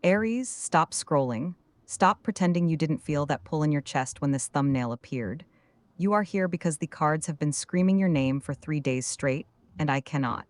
Aries, stop scrolling. Stop pretending you didn't feel that pull in your chest when this thumbnail appeared. You are here because the cards have been screaming your name for 3 days straight, and I cannot.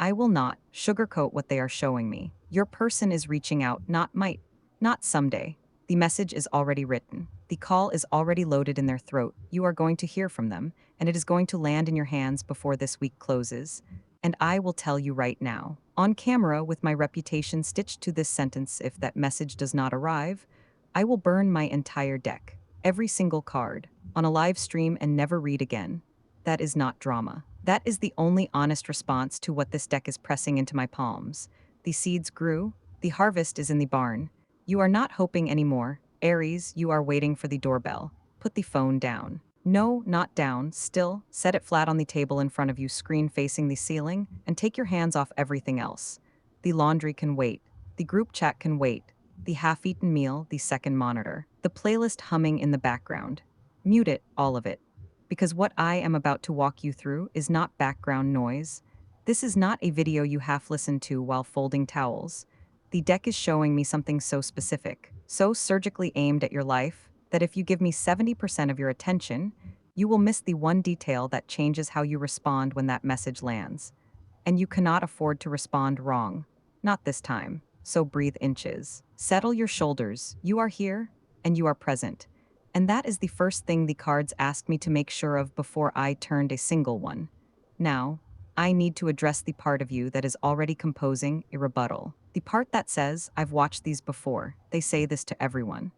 I will not sugarcoat what they are showing me. Your person is reaching out, not might, not someday. The message is already written. The call is already loaded in their throat. You are going to hear from them, and it is going to land in your hands before this week closes. And I will tell you right now, on camera with my reputation stitched to this sentence, if that message does not arrive, I will burn my entire deck, every single card, on a live stream and never read again. That is not drama. That is the only honest response to what this deck is pressing into my palms. The seeds grew, the harvest is in the barn. You are not hoping anymore. Aries, you are waiting for the doorbell. Put the phone down. No, not down, still, set it flat on the table in front of you, screen facing the ceiling, and take your hands off everything else. The laundry can wait. The group chat can wait. The half-eaten meal, the second monitor. The playlist humming in the background. Mute it, all of it. Because what I am about to walk you through is not background noise. This is not a video you half listen to while folding towels. The deck is showing me something so specific, so surgically aimed at your life, that if you give me 70% of your attention, you will miss the one detail that changes how you respond when that message lands. And you cannot afford to respond wrong. Not this time. So breathe inches. Settle your shoulders. You are here, and you are present. And that is the first thing the cards asked me to make sure of before I turned a single one. Now, I need to address the part of you that is already composing a rebuttal. The part that says, I've watched these before. They say this to everyone.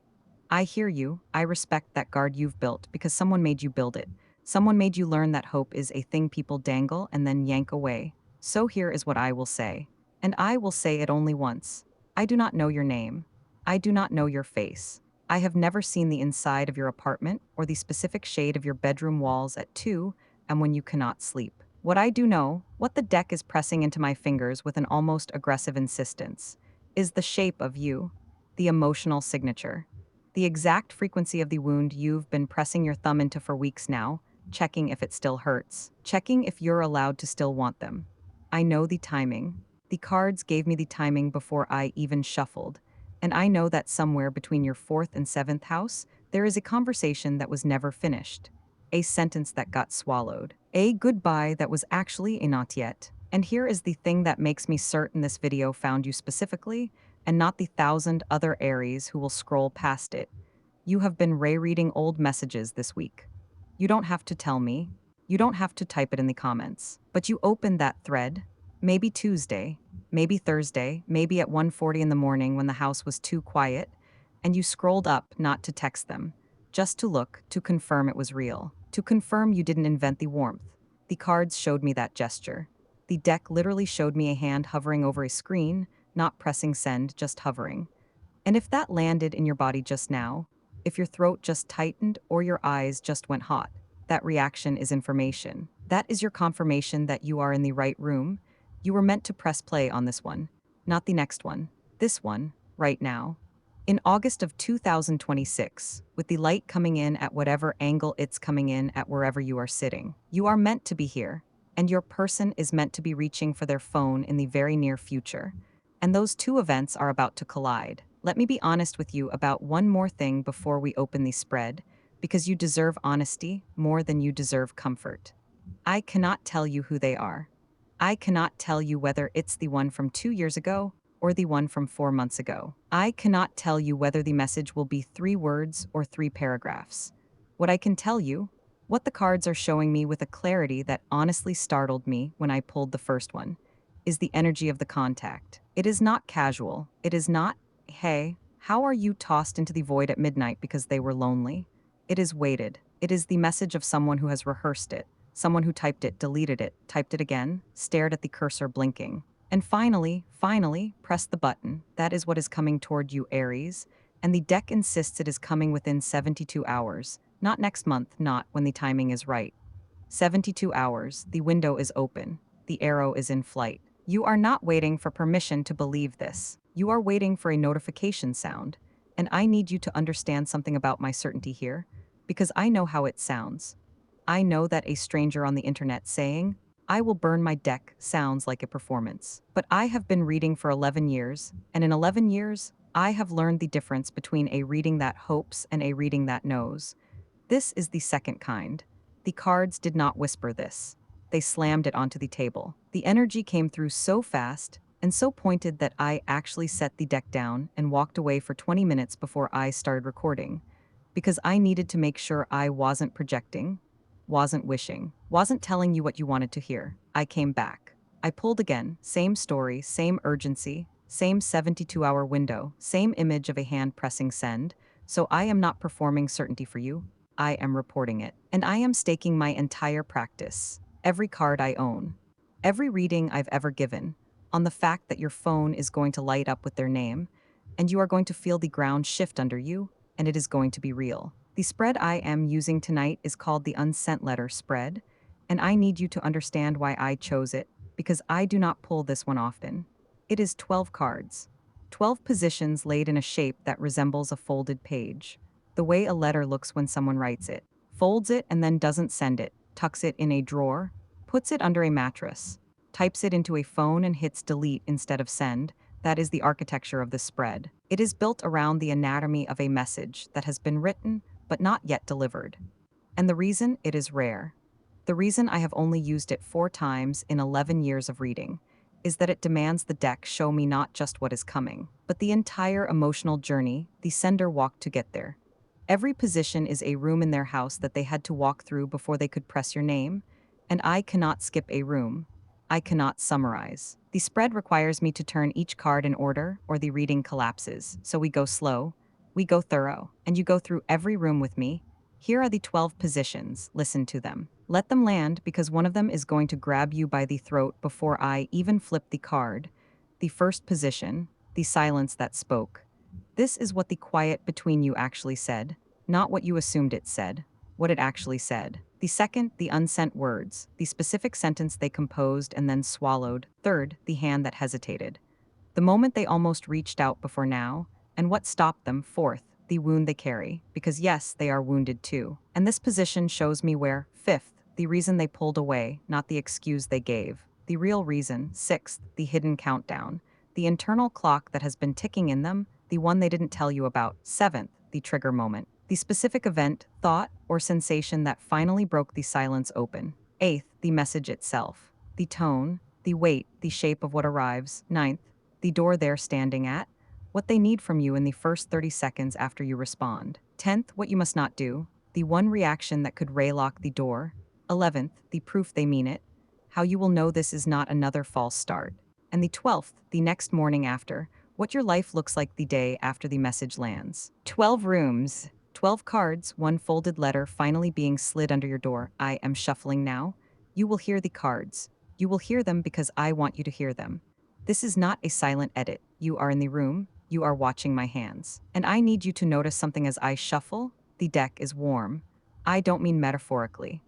I hear you. I respect that guard you've built because someone made you build it. Someone made you learn that hope is a thing people dangle and then yank away. So here is what I will say. And I will say it only once. I do not know your name. I do not know your face. I have never seen the inside of your apartment or the specific shade of your bedroom walls at 2 and when you cannot sleep. What I do know, what the deck is pressing into my fingers with an almost aggressive insistence, is the shape of you, the emotional signature, the exact frequency of the wound you've been pressing your thumb into for weeks now, checking if it still hurts, checking if you're allowed to still want them. I know the timing. The cards gave me the timing before I even shuffled. And I know that somewhere between your 4th and 7th house, there is a conversation that was never finished. A sentence that got swallowed. A goodbye that was actually a not yet. And here is the thing that makes me certain this video found you specifically, and not the 1,000 other Aries who will scroll past it. You have been rereading old messages this week. You don't have to tell me. You don't have to type it in the comments. But you opened that thread, maybe Tuesday, maybe Thursday, maybe at 1:40 in the morning when the house was too quiet, and you scrolled up not to text them, just to look, to confirm it was real, to confirm you didn't invent the warmth. The cards showed me that gesture. The deck literally showed me a hand hovering over a screen, not pressing send, just hovering. And if that landed in your body just now, if your throat just tightened or your eyes just went hot, that reaction is information. That is your confirmation that you are in the right room. You were meant to press play on this one, not the next one. This one, right now. In August of 2026, with the light coming in at whatever angle it's coming in at wherever you are sitting, you are meant to be here, and your person is meant to be reaching for their phone in the very near future. And those two events are about to collide. Let me be honest with you about one more thing before we open the spread, because you deserve honesty more than you deserve comfort. I cannot tell you who they are. I cannot tell you whether it's the one from 2 years ago or the one from 4 months ago. I cannot tell you whether the message will be 3 words or 3 paragraphs. What I can tell you, what the cards are showing me with a clarity that honestly startled me when I pulled the first one, is the energy of the contact. It is not casual. It is not, hey, how are you, tossed into the void at midnight because they were lonely? It is weighted. It is the message of someone who has rehearsed it. Someone who typed it, deleted it, typed it again, stared at the cursor blinking. And finally, pressed the button. That is what is coming toward you, Aries. And the deck insists it is coming within 72 hours. Not next month, not when the timing is right. 72 hours, the window is open. The arrow is in flight. You are not waiting for permission to believe this. You are waiting for a notification sound. And I need you to understand something about my certainty here, because I know how it sounds. I know that a stranger on the internet saying, I will burn my deck sounds like a performance. But I have been reading for 11 years, and in 11 years, I have learned the difference between a reading that hopes and a reading that knows. This is the second kind. The cards did not whisper this. They slammed it onto the table. The energy came through so fast and so pointed that I actually set the deck down and walked away for 20 minutes before I started recording, because I needed to make sure I wasn't projecting, wasn't wishing, wasn't telling you what you wanted to hear. I came back. I pulled again, same story, same urgency, same 72-hour window, same image of a hand pressing send. So I am not performing certainty for you. I am reporting it. And I am staking my entire practice, every card I own, every reading I've ever given, on the fact that your phone is going to light up with their name, and you are going to feel the ground shift under you, and it is going to be real. The spread I am using tonight is called the unsent letter spread, and I need you to understand why I chose it, because I do not pull this one often. It is 12 cards, 12 positions laid in a shape that resembles a folded page. The way a letter looks when someone writes it, folds it and then doesn't send it, tucks it in a drawer, puts it under a mattress, types it into a phone and hits delete instead of send. That is the architecture of the spread. It is built around the anatomy of a message that has been written but not yet delivered. And the reason it is rare, the reason I have only used it 4 times in 11 years of reading, is that it demands the deck show me not just what is coming, but the entire emotional journey the sender walked to get there. Every position is a room in their house that they had to walk through before they could press your name, and I cannot skip a room. I cannot summarize. The spread requires me to turn each card in order or the reading collapses, so we go slow, we go thorough, and you go through every room with me. Here are the 12 positions, listen to them. Let them land because one of them is going to grab you by the throat before I even flip the card. The first position, the silence that spoke. This is what the quiet between you actually said, not what you assumed it said, what it actually said. The second, the unsent words, the specific sentence they composed and then swallowed. Third, the hand that hesitated, the moment they almost reached out before now, and what stopped them. Fourth, the wound they carry, because yes, they are wounded too. And this position shows me where. Fifth, the reason they pulled away, not the excuse they gave. The real reason. Sixth, the hidden countdown, the internal clock that has been ticking in them, the one they didn't tell you about. Seventh, the trigger moment, the specific event, thought, or sensation that finally broke the silence open. Eighth, the message itself, the tone, the weight, the shape of what arrives. Ninth, the door they're standing at, what they need from you in the first 30 seconds after you respond. 10th, what you must not do, the one reaction that could raylock the door. 11th, the proof they mean it, how you will know this is not another false start. And the 12th, the next morning after, what your life looks like the day after the message lands. 12 rooms, 12 cards, one folded letter finally being slid under your door. I am shuffling now. You will hear the cards. You will hear them because I want you to hear them. This is not a silent edit. You are in the room, you are watching my hands. And I need you to notice something as I shuffle. The deck is warm. I don't mean metaphorically.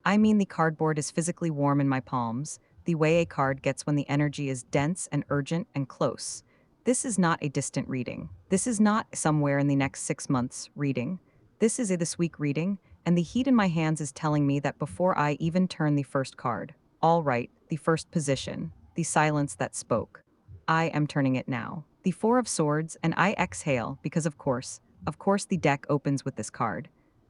I mean the cardboard is physically warm in my palms, the way a card gets when the energy is dense and urgent and close. This is not a distant reading. This is not somewhere in the next 6 months reading. This is a this week reading, and the heat in my hands is telling me that before I even turn the first card. All right, the first position. The silence that spoke. I am turning it now. The Four of Swords, and I exhale because of course the deck opens with this card.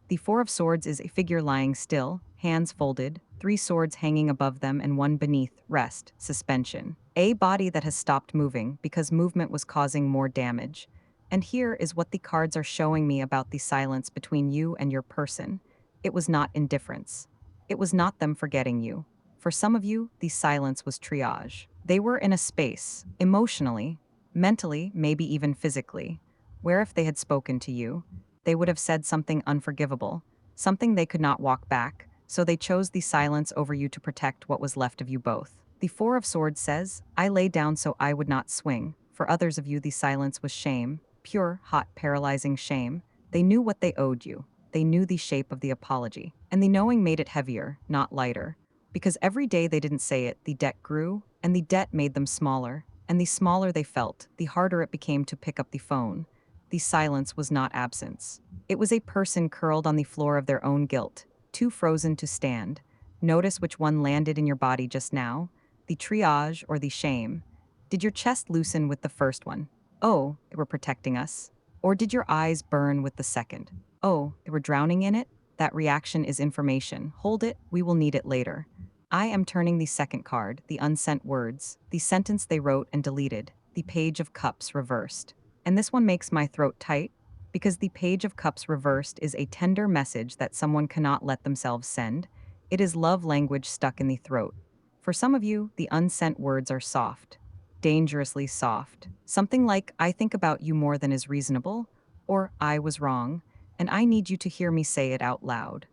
The Four of Swords is a figure lying still, hands folded, 3 swords hanging above them and one beneath, rest, suspension. A body that has stopped moving because movement was causing more damage. And here is what the cards are showing me about the silence between you and your person. It was not indifference. It was not them forgetting you. For some of you, the silence was triage. They were in a space, emotionally, mentally, maybe even physically, where if they had spoken to you, they would have said something unforgivable, something they could not walk back, so they chose the silence over you to protect what was left of you both. The Four of Swords says, I lay down so I would not swing. For others of you, the silence was shame, pure, hot, paralyzing shame. They knew what they owed you. They knew the shape of the apology. And the knowing made it heavier, not lighter. Because every day they didn't say it, the debt grew, and the debt made them smaller. And the smaller they felt, the harder it became to pick up the phone. The silence was not absence. It was a person curled on the floor of their own guilt, too frozen to stand. Notice which one landed in your body just now, the triage or the shame. Did your chest loosen with the first one? Oh, they were protecting us. Or did your eyes burn with the second? Oh, they were drowning in it? That reaction is information. Hold it, we will need it later. I am turning the second card, the unsent words, the sentence they wrote and deleted, the Page of Cups reversed. And this one makes my throat tight because the Page of Cups reversed is a tender message that someone cannot let themselves send. It is love language stuck in the throat. For some of you, the unsent words are soft, dangerously soft. Something like, I think about you more than is reasonable, or I was wrong, and I need you to hear me say it out loud.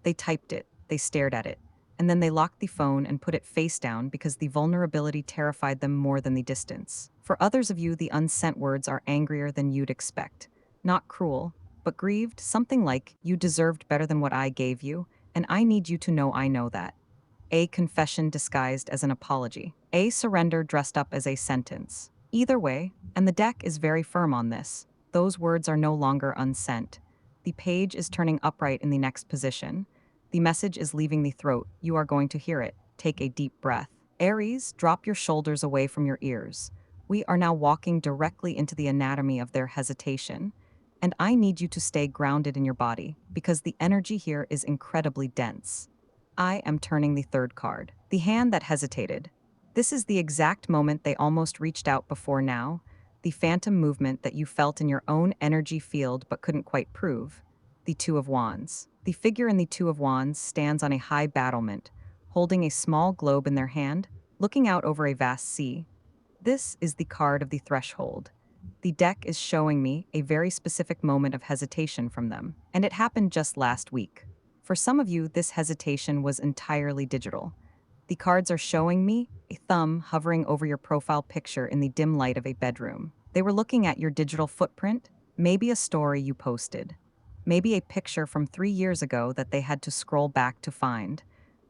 They typed it, they stared at it, and then they locked the phone and put it face down because the vulnerability terrified them more than the distance. For others of you, the unsent words are angrier than you'd expect. Not cruel, but grieved, something like, you deserved better than what I gave you, and I need you to know I know that. A confession disguised as an apology. A surrender dressed up as a sentence. Either way, and the deck is very firm on this, those words are no longer unsent. The page is turning upright in the next position. The message is leaving the throat. You are going to hear it. Take a deep breath. Aries, drop your shoulders away from your ears. We are now walking directly into the anatomy of their hesitation. And I need you to stay grounded in your body because the energy here is incredibly dense. I am turning the third card, the hand that hesitated. This is the exact moment they almost reached out before now, the phantom movement that you felt in your own energy field but couldn't quite prove. The Two of Wands. The figure in the Two of Wands stands on a high battlement, holding a small globe in their hand, looking out over a vast sea. This is the card of the threshold. The deck is showing me a very specific moment of hesitation from them, and it happened just last week. For some of you, this hesitation was entirely digital. The cards are showing me a thumb hovering over your profile picture in the dim light of a bedroom. They were looking at your digital footprint, maybe a story you posted, maybe a picture from 3 years ago that they had to scroll back to find.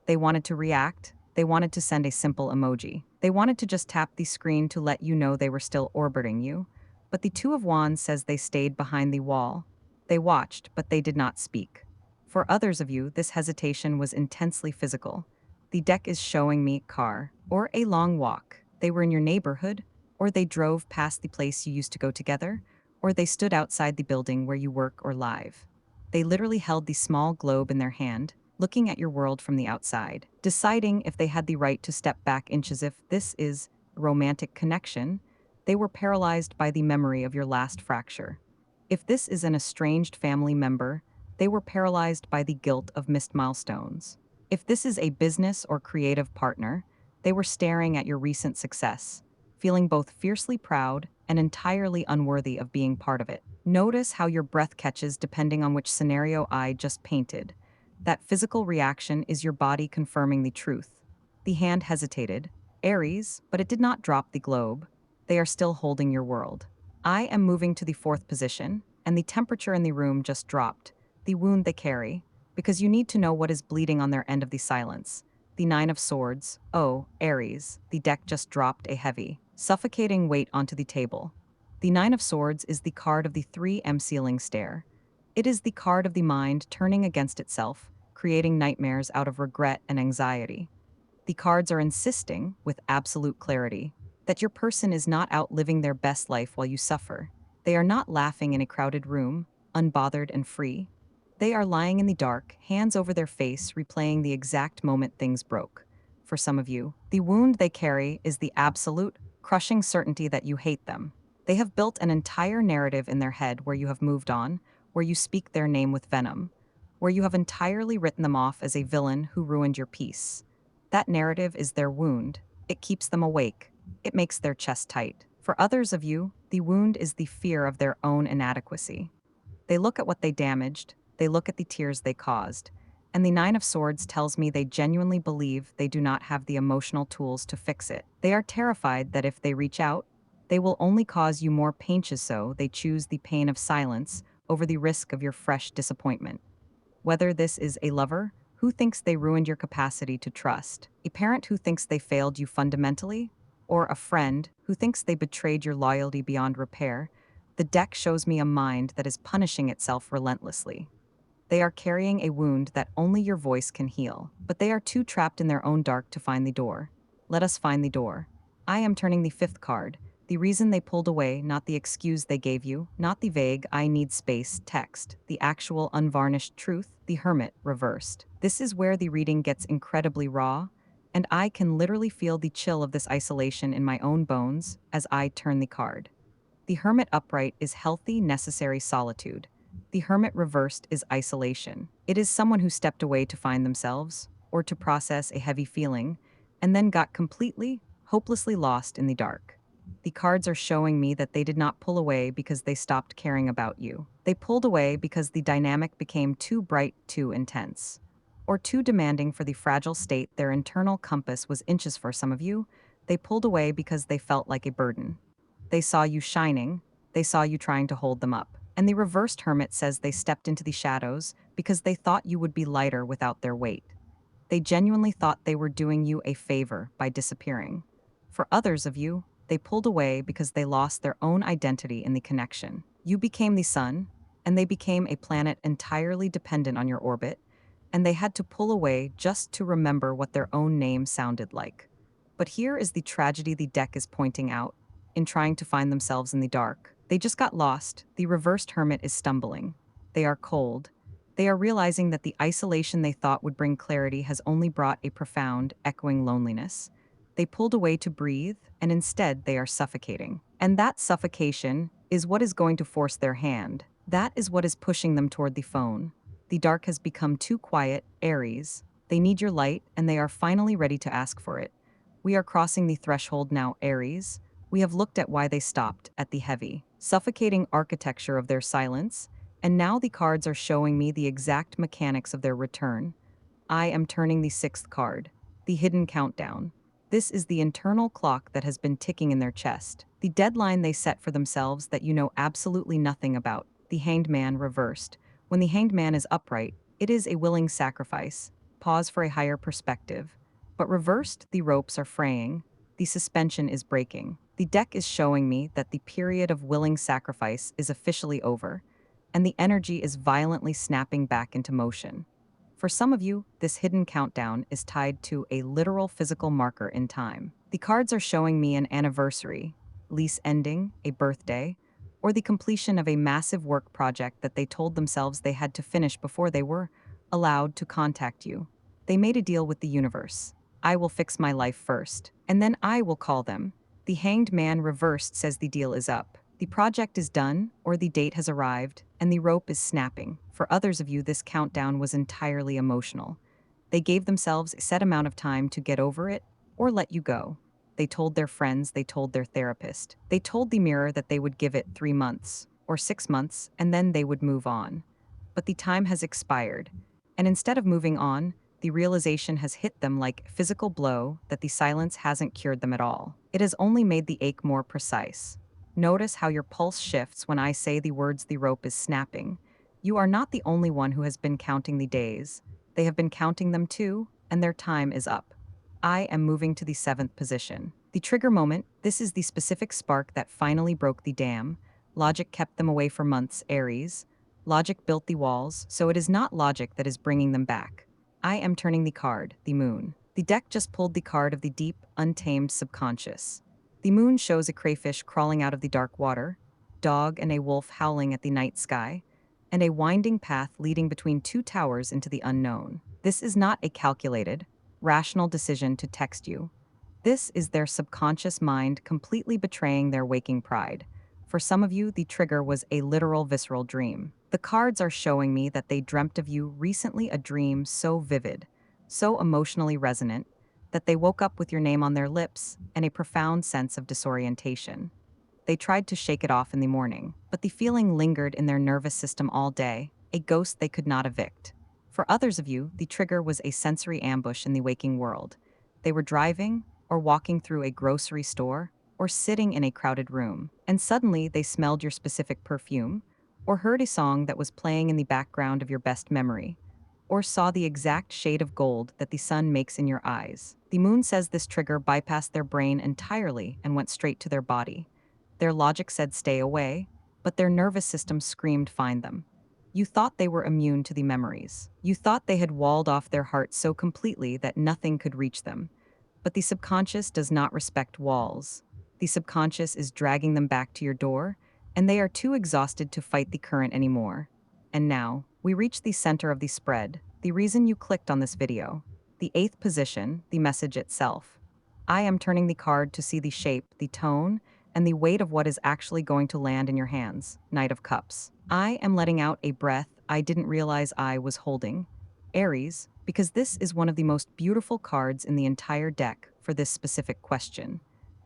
They wanted to react. They wanted to send a simple emoji. They wanted to just tap the screen to let you know they were still orbiting you. But the Two of Wands says they stayed behind the wall. They watched, but they did not speak. For others of you, this hesitation was intensely physical. The deck is showing me a car, or a long walk. They were in your neighborhood, or they drove past the place you used to go together, or they stood outside the building where you work or live. They literally held the small globe in their hand, looking at your world from the outside, deciding if they had the right to step back inches. If this is a romantic connection, they were paralyzed by the memory of your last fracture. If this is an estranged family member, they were paralyzed by the guilt of missed milestones. If this is a business or creative partner, they were staring at your recent success, feeling both fiercely proud and entirely unworthy of being part of it. Notice how your breath catches depending on which scenario I just painted. That physical reaction is your body confirming the truth. The hand hesitated, Aries, but it did not drop the globe. They are still holding your world. I am moving to the fourth position, and the temperature in the room just dropped. The wound they carry, because you need to know what is bleeding on their end of the silence. The Nine of Swords. Oh, Aries, the deck just dropped a heavy, suffocating weight onto the table. The Nine of Swords is the card of the 3M ceiling stare. It is the card of the mind turning against itself, creating nightmares out of regret and anxiety. The cards are insisting, with absolute clarity, that your person is not out living their best life while you suffer. They are not laughing in a crowded room, unbothered and free. They are lying in the dark, hands over their face, replaying the exact moment things broke. For some of you, the wound they carry is the absolute, crushing certainty that you hate them. They have built an entire narrative in their head where you have moved on, where you speak their name with venom, where you have entirely written them off as a villain who ruined your peace. That narrative is their wound. It keeps them awake. It makes their chest tight. For others of you, the wound is the fear of their own inadequacy. They look at what they damaged, they look at the tears they caused, and the Nine of Swords tells me they genuinely believe they do not have the emotional tools to fix it. They are terrified that if they reach out, they will only cause you more pain, so they choose the pain of silence over the risk of your fresh disappointment. Whether this is a lover who thinks they ruined your capacity to trust, a parent who thinks they failed you fundamentally, or a friend who thinks they betrayed your loyalty beyond repair, the deck shows me a mind that is punishing itself relentlessly. They are carrying a wound that only your voice can heal, but they are too trapped in their own dark to find the door. Let us find the door. I am turning the fifth card, The reason they pulled away, not the excuse they gave you, not the vague "I need space" text, the actual unvarnished truth, the Hermit reversed. This is where the reading gets incredibly raw, and I can literally feel the chill of this isolation in my own bones as I turn the card. The Hermit upright is healthy, necessary solitude. The Hermit reversed is isolation. It is someone who stepped away to find themselves, or to process a heavy feeling, and then got completely, hopelessly lost in the dark. The cards are showing me that they did not pull away because they stopped caring about you. They pulled away because the dynamic became too bright, too intense, or too demanding for the fragile state their internal compass was inches for. Some of you, they pulled away because they felt like a burden. They saw you shining, they saw you trying to hold them up. And the reversed Hermit says they stepped into the shadows because they thought you would be lighter without their weight. They genuinely thought they were doing you a favor by disappearing. For others of you, they pulled away because they lost their own identity in the connection. You became the sun, and they became a planet entirely dependent on your orbit, and they had to pull away just to remember what their own name sounded like. But here is the tragedy the deck is pointing out. In trying to find themselves in the dark, they just got lost. The reversed Hermit is stumbling. They are cold. They are realizing that the isolation they thought would bring clarity has only brought a profound, echoing loneliness. They pulled away to breathe, and instead they are suffocating. And that suffocation is what is going to force their hand. That is what is pushing them toward the phone. The dark has become too quiet, Aries. They need your light, and they are finally ready to ask for it. We are crossing the threshold now, Aries. We have looked at why they stopped, at the heavy, suffocating architecture of their silence, and now the cards are showing me the exact mechanics of their return. I am turning the sixth card, the hidden countdown. This is the internal clock that has been ticking in their chest, the deadline they set for themselves that you know absolutely nothing about. The Hanged Man reversed. When the Hanged Man is upright, it is a willing sacrifice, pause for a higher perspective. But reversed, the ropes are fraying, the suspension is breaking. The deck is showing me that the period of willing sacrifice is officially over, and the energy is violently snapping back into motion. For some of you, this hidden countdown is tied to a literal physical marker in time. The cards are showing me an anniversary, lease ending, a birthday, or the completion of a massive work project that they told themselves they had to finish before they were allowed to contact you. They made a deal with the universe. I will fix my life first, and then I will call them. The Hanged Man reversed says the deal is up. The project is done, or the date has arrived, and the rope is snapping. For others of you, this countdown was entirely emotional. They gave themselves a set amount of time to get over it, or let you go. They told their friends, they told their therapist. They told the mirror that they would give it 3 months, or 6 months, and then they would move on. But the time has expired, and instead of moving on, the realization has hit them like a physical blow that the silence hasn't cured them at all. It has only made the ache more precise. Notice how your pulse shifts when I say the words "the rope is snapping." You are not the only one who has been counting the days. They have been counting them too, and their time is up. I am moving to the 7th position. The trigger moment, this is the specific spark that finally broke the dam. Logic kept them away for months, Aries. Logic built the walls, so it is not logic that is bringing them back. I am turning the card, the moon. The deck just pulled the card of the deep, untamed subconscious. The moon shows a crayfish crawling out of the dark water, dog and a wolf howling at the night sky, and a winding path leading between 2 towers into the unknown. This is not a calculated, rational decision to text you. This is their subconscious mind completely betraying their waking pride. For some of you, the trigger was a literal visceral dream. The cards are showing me that they dreamt of you recently, a dream so vivid, so emotionally resonant, that they woke up with your name on their lips and a profound sense of disorientation. They tried to shake it off in the morning, but the feeling lingered in their nervous system all day, a ghost they could not evict. For others of you, the trigger was a sensory ambush in the waking world. They were driving, or walking through a grocery store, or sitting in a crowded room, and suddenly they smelled your specific perfume, or heard a song that was playing in the background of your best memory, or saw the exact shade of gold that the sun makes in your eyes. The moon says this trigger bypassed their brain entirely and went straight to their body. Their logic said stay away, but their nervous system screamed find them. You thought they were immune to the memories. You thought they had walled off their hearts so completely that nothing could reach them. But the subconscious does not respect walls. The subconscious is dragging them back to your door, and they are too exhausted to fight the current anymore. And now, we reach the center of the spread, the reason you clicked on this video. The eighth position, the message itself. I am turning the card to see the shape, the tone, and the weight of what is actually going to land in your hands. Knight of Cups. I am letting out a breath I didn't realize I was holding. Aries, because this is one of the most beautiful cards in the entire deck for this specific question.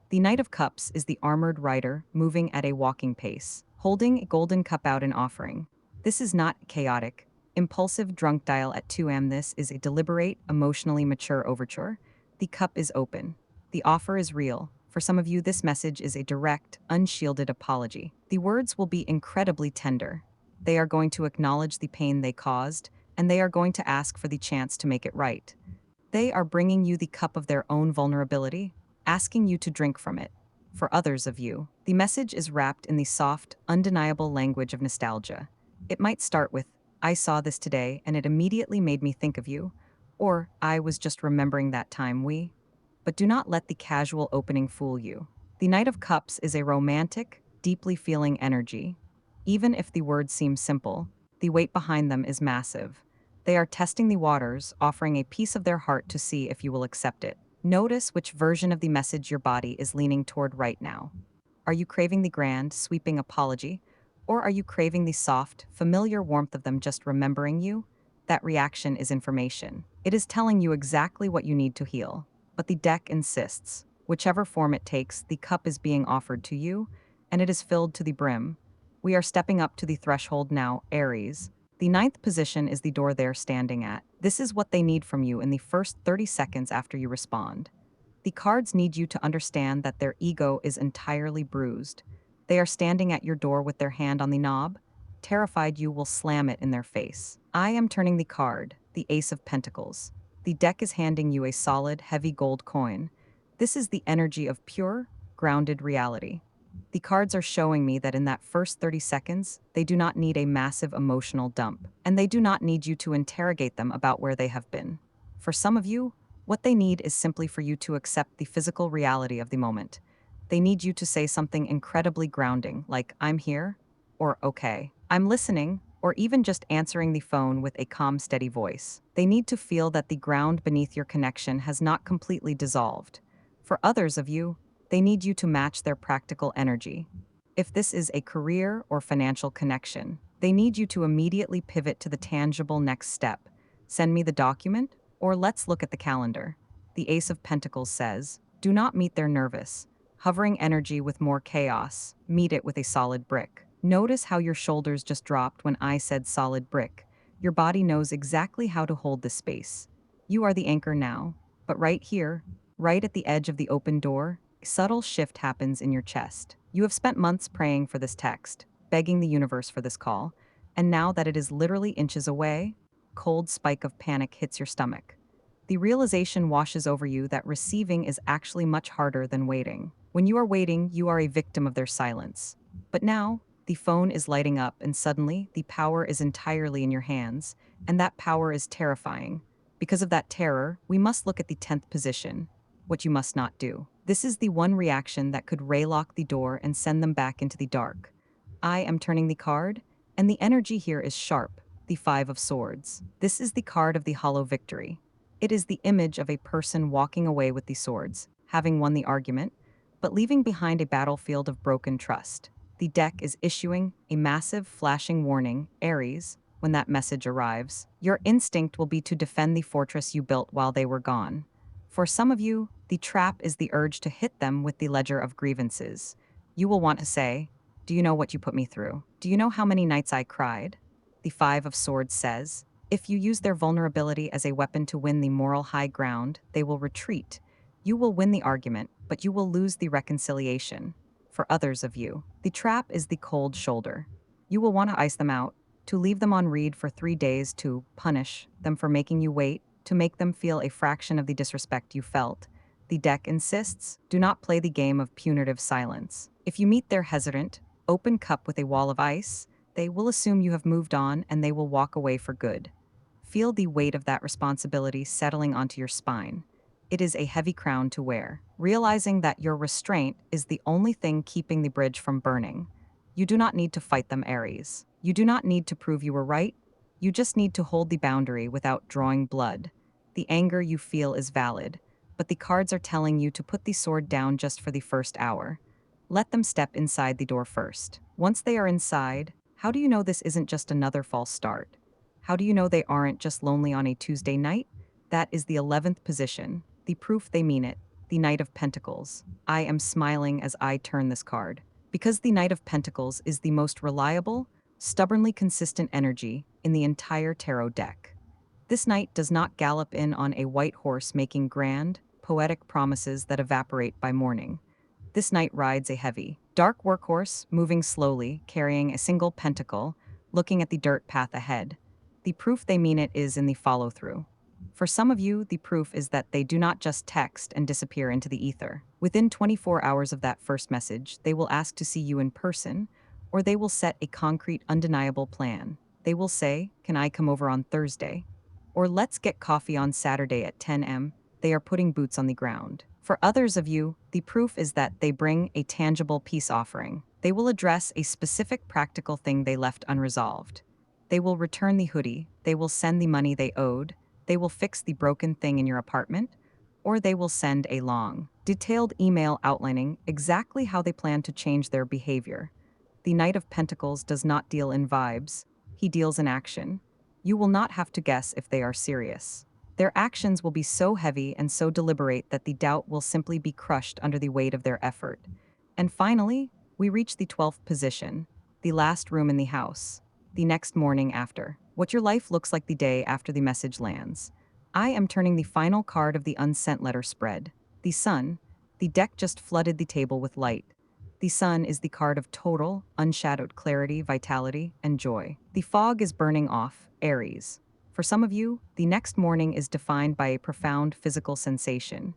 The Knight of Cups is the armored rider moving at a walking pace, holding a golden cup out in offering. This is not chaotic, impulsive drunk dial at 2 a.m. This is a deliberate, emotionally mature overture. The cup is open. The offer is real. For some of you, this message is a direct, unshielded apology. The words will be incredibly tender. They are going to acknowledge the pain they caused, and they are going to ask for the chance to make it right. They are bringing you the cup of their own vulnerability, asking you to drink from it. For others of you, the message is wrapped in the soft, undeniable language of nostalgia. It might start with, I saw this today and it immediately made me think of you, or I was just remembering that time we. But do not let the casual opening fool you. The Knight of Cups is a romantic, deeply feeling energy. Even if the words seem simple, the weight behind them is massive. They are testing the waters, offering a piece of their heart to see if you will accept it. Notice which version of the message your body is leaning toward right now. Are you craving the grand, sweeping apology? Or are you craving the soft, familiar warmth of them just remembering you? That reaction is information. It is telling you exactly what you need to heal. But the deck insists. Whichever form it takes, the cup is being offered to you, and it is filled to the brim. We are stepping up to the threshold now, Aries. The ninth position is the door they're standing at. This is what they need from you in the first 30 seconds after you respond. The cards need you to understand that their ego is entirely bruised. They are standing at your door with their hand on the knob, terrified you will slam it in their face. I am turning the card, the Ace of Pentacles. The deck is handing you a solid, heavy gold coin. This is the energy of pure, grounded reality. The cards are showing me that in that first 30 seconds, they do not need a massive emotional dump, and they do not need you to interrogate them about where they have been. For some of you, what they need is simply for you to accept the physical reality of the moment. They need you to say something incredibly grounding, like, I'm here, or okay, I'm listening, or even just answering the phone with a calm, steady voice. They need to feel that the ground beneath your connection has not completely dissolved. For others of you, they need you to match their practical energy. If this is a career or financial connection, they need you to immediately pivot to the tangible next step. Send me the document, or let's look at the calendar. The Ace of Pentacles says, do not meet their nervous, hovering energy with more chaos. Meet it with a solid brick. Notice how your shoulders just dropped when I said solid brick. Your body knows exactly how to hold this space. You are the anchor now, but right here, right at the edge of the open door, a subtle shift happens in your chest. You have spent months praying for this text, begging the universe for this call, and now that it is literally inches away, a cold spike of panic hits your stomach. The realization washes over you that receiving is actually much harder than waiting. When you are waiting, you are a victim of their silence. But now, the phone is lighting up and suddenly, the power is entirely in your hands, and that power is terrifying. Because of that terror, we must look at the 10th position, what you must not do. This is the one reaction that could raylock the door and send them back into the dark. I am turning the card, and the energy here is sharp, the Five of Swords. This is the card of the hollow victory. It is the image of a person walking away with the swords, having won the argument, but leaving behind a battlefield of broken trust. The deck is issuing a massive flashing warning, Aries, when that message arrives. Your instinct will be to defend the fortress you built while they were gone. For some of you, the trap is the urge to hit them with the ledger of grievances. You will want to say, do you know what you put me through? Do you know how many nights I cried? The Five of Swords says, if you use their vulnerability as a weapon to win the moral high ground, they will retreat. You will win the argument, but you will lose the reconciliation. For others of you, the trap is the cold shoulder. You will want to ice them out, to leave them on read for 3 days, to punish them for making you wait, to make them feel a fraction of the disrespect you felt. The deck insists, do not play the game of punitive silence. If you meet their hesitant, open cup with a wall of ice, they will assume you have moved on and they will walk away for good. Feel the weight of that responsibility settling onto your spine. it is a heavy crown to wear. Realizing that your restraint is the only thing keeping the bridge from burning. You do not need to fight them, Aries. You do not need to prove you were right. You just need to hold the boundary without drawing blood. The anger you feel is valid, but the cards are telling you to put the sword down just for the first hour. Let them step inside the door first. Once they are inside, how do you know this isn't just another false start? How do you know they aren't just lonely on a Tuesday night? That is the 11th position, the proof they mean it, the Knight of Pentacles. I am smiling as I turn this card. Because the Knight of Pentacles is the most reliable, stubbornly consistent energy in the entire tarot deck. This knight does not gallop in on a white horse making grand, poetic promises that evaporate by morning. This knight rides a heavy, dark workhorse, moving slowly, carrying a single pentacle, looking at the dirt path ahead. The proof they mean it is in the follow-through. For some of you, the proof is that they do not just text and disappear into the ether. Within 24 hours of that first message, they will ask to see you in person, or they will set a concrete, undeniable plan. They will say, "Can I come over on Thursday?" Or "Let's get coffee on Saturday at 10 a.m. They are putting boots on the ground. For others of you, the proof is that they bring a tangible peace offering. They will address a specific practical thing they left unresolved. They will return the hoodie, they will send the money they owed, they will fix the broken thing in your apartment, or they will send a long, detailed email outlining exactly how they plan to change their behavior. The Knight of Pentacles does not deal in vibes, he deals in action. You will not have to guess if they are serious. Their actions will be so heavy and so deliberate that the doubt will simply be crushed under the weight of their effort. And finally, we reach the 12th position, the last room in the house, the next morning after. What your life looks like the day after the message lands. I am turning the final card of the unsent letter spread. The sun. The deck just flooded the table with light. The sun is the card of total, unshadowed clarity, vitality, and joy. The fog is burning off, Aries. For some of you, the next morning is defined by a profound physical sensation.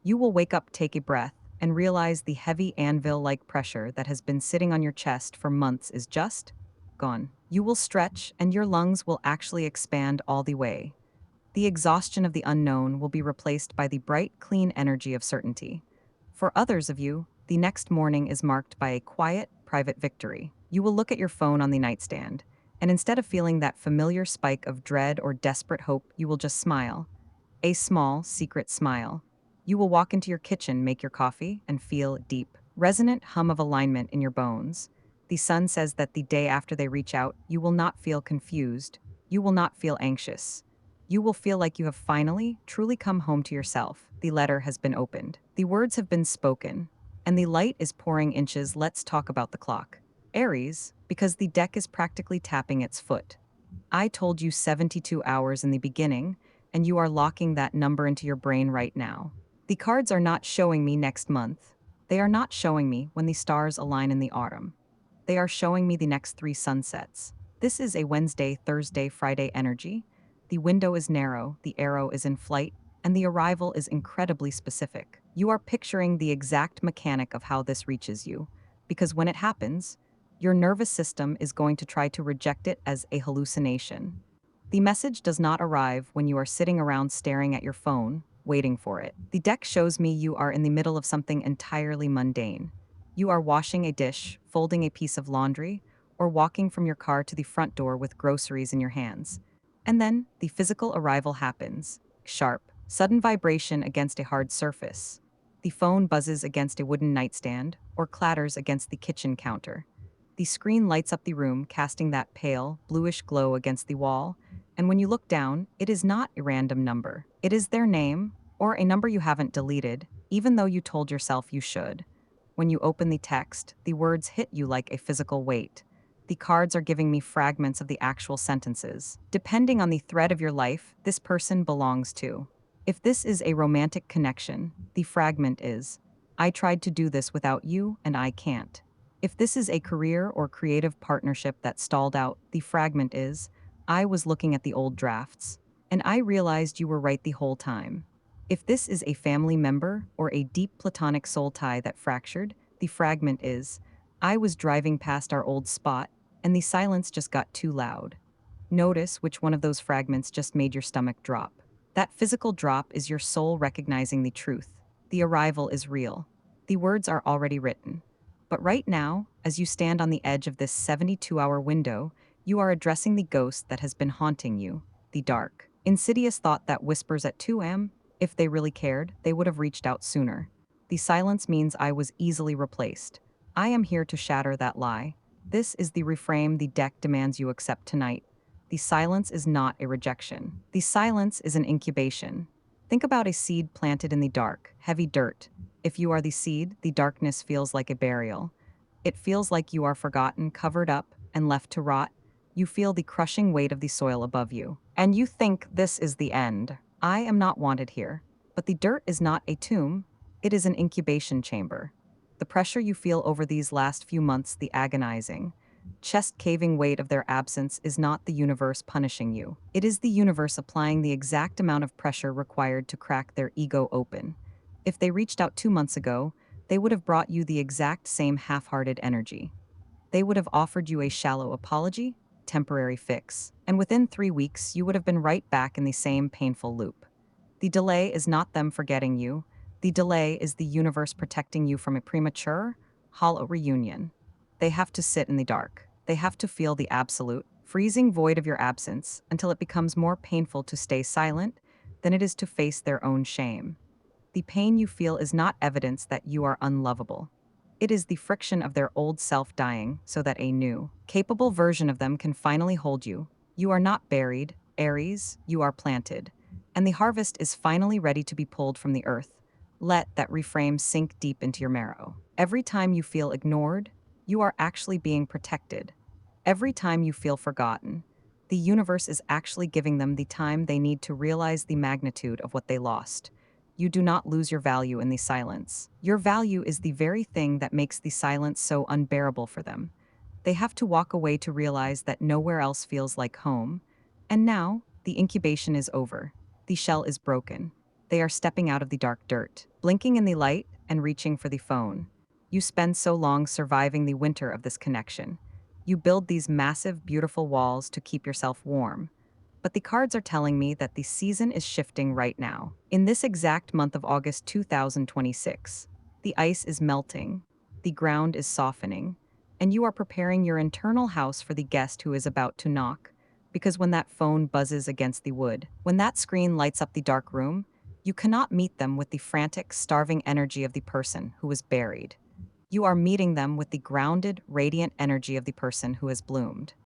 You will wake up, take a breath, and realize the heavy anvil-like pressure that has been sitting on your chest for months is just gone. You will stretch, and your lungs will actually expand all the way. The exhaustion of the unknown will be replaced by the bright, clean energy of certainty. For others of you, the next morning is marked by a quiet, private victory. You will look at your phone on the nightstand, and instead of feeling that familiar spike of dread or desperate hope, you will just smile. A small, secret smile. You will walk into your kitchen, make your coffee, and feel a deep, resonant hum of alignment in your bones. The sun says that the day after they reach out, you will not feel confused. You will not feel anxious. You will feel like you have finally, truly come home to yourself. The letter has been opened. The words have been spoken. And the light is pouring inches. Let's talk about the clock. Aries, because the deck is practically tapping its foot. I told you 72 hours in the beginning, and you are locking that number into your brain right now. The cards are not showing me next month. They are not showing me when the stars align in the autumn. They are showing me the next 3 sunsets. This is a Wednesday, Thursday, Friday energy. The window is narrow, the arrow is in flight, and the arrival is incredibly specific. You are picturing the exact mechanic of how this reaches you, because when it happens, your nervous system is going to try to reject it as a hallucination. The message does not arrive when you are sitting around staring at your phone, waiting for it. The deck shows me you are in the middle of something entirely mundane. You are washing a dish, folding a piece of laundry, or walking from your car to the front door with groceries in your hands. And then, the physical arrival happens. Sharp, sudden vibration against a hard surface. The phone buzzes against a wooden nightstand, or clatters against the kitchen counter. The screen lights up the room, casting that pale, bluish glow against the wall, and when you look down, it is not a random number. It is their name, or a number you haven't deleted, even though you told yourself you should. When you open the text, the words hit you like a physical weight. The cards are giving me fragments of the actual sentences. Depending on the thread of your life, this person belongs to. If this is a romantic connection, the fragment is, "I tried to do this without you, and I can't." If this is a career or creative partnership that stalled out, the fragment is, "I was looking at the old drafts, and I realized you were right the whole time." If this is a family member or a deep platonic soul tie that fractured, the fragment is, "I was driving past our old spot, and the silence just got too loud." Notice which one of those fragments just made your stomach drop. That physical drop is your soul recognizing the truth. The arrival is real. The words are already written. But right now, as you stand on the edge of this 72-hour window, you are addressing the ghost that has been haunting you, the dark, insidious thought that whispers at 2 a.m. If they really cared, they would have reached out sooner. The silence means I was easily replaced. I am here to shatter that lie. This is the reframe the deck demands you accept tonight. The silence is not a rejection. The silence is an incubation. Think about a seed planted in the dark, heavy dirt. If you are the seed, the darkness feels like a burial. It feels like you are forgotten, covered up, and left to rot. You feel the crushing weight of the soil above you. And you think this is the end. I am not wanted here. But the dirt is not a tomb. It is an incubation chamber. The pressure you feel over these last few months, the agonizing, chest-caving weight of their absence is not the universe punishing you. It is the universe applying the exact amount of pressure required to crack their ego open. If they reached out 2 months ago, they would have brought you the exact same half-hearted energy. They would have offered you a shallow apology, temporary fix, and within 3 weeks you would have been right back in the same painful loop. The delay is not them forgetting you. The delay is the universe protecting you from a premature, hollow reunion. They have to sit in the dark. They have to feel the absolute, freezing void of your absence until it becomes more painful to stay silent than it is to face their own shame. The pain you feel is not evidence that you are unlovable. It is the friction of their old self dying so that a new, capable version of them can finally hold you. You are not buried, Aries, you are planted. And the harvest is finally ready to be pulled from the earth. Let that reframe sink deep into your marrow. Every time you feel ignored, you are actually being protected. Every time you feel forgotten, the universe is actually giving them the time they need to realize the magnitude of what they lost. You do not lose your value in the silence. Your value is the very thing that makes the silence so unbearable for them. They have to walk away to realize that nowhere else feels like home. And now, the incubation is over. The shell is broken. They are stepping out of the dark dirt, blinking in the light and reaching for the phone. You spend so long surviving the winter of this connection. You build these massive, beautiful walls to keep yourself warm. But the cards are telling me that the season is shifting right now. In this exact month of August 2026, the ice is melting, the ground is softening, and you are preparing your internal house for the guest who is about to knock. Because when that phone buzzes against the wood, when that screen lights up the dark room, you cannot meet them with the frantic, starving energy of the person who is buried. You are meeting them with the grounded, radiant energy of the person who has bloomed.